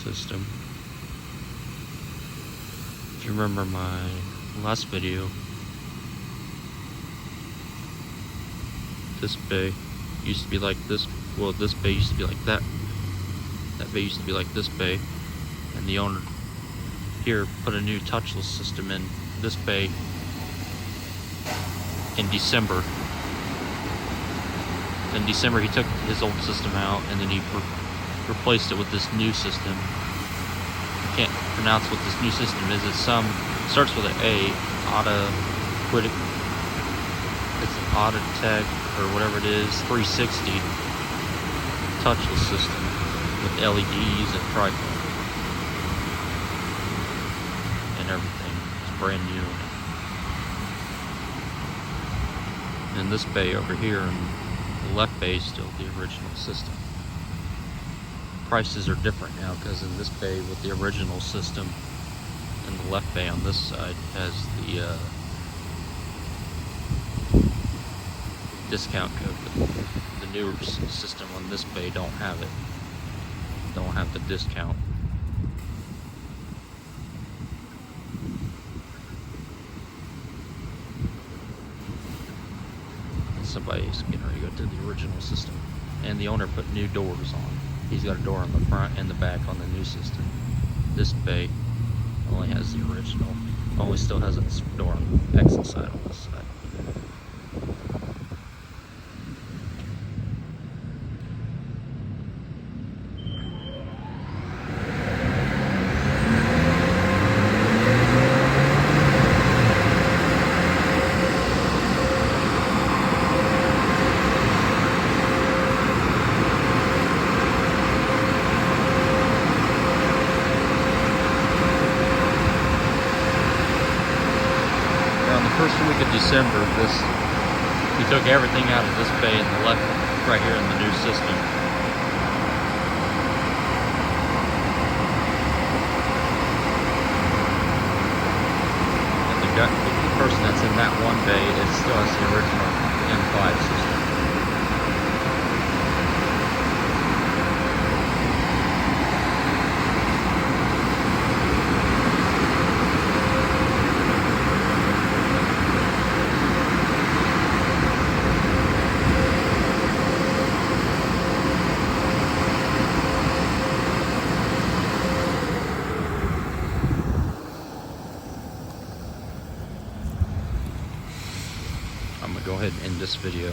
system. If you remember my last video, this bay used to be like this. Well, this bay used to be like that. That bay used to be like this bay, and the owner here put a new touchless system in this bay in December. In December, he took his old system out, and then he replaced it with this new system. I can't pronounce what this new system is. It starts with an A, ACCUTRAC. It's ACCUTRAC or whatever it is, 360 touchless system with LEDs and tripod and everything. It's brand new. And this bay over here, and the left bay is still the original system. Prices are different now because in this bay with the original system, and the left bay on this side has the discount code. The newer system on this bay don't have it. Don't have the discount. Somebody's getting ready to go to the original system, and the owner put new doors on. He's got a door on the front and the back on the new system. This bay only has the original. Only still has its door on the exit side on this side. First week of December, he took everything out of this bay and left right here in the new system. And the person that's in that one bay still has the original M5 system. I'm going to go ahead and end this video.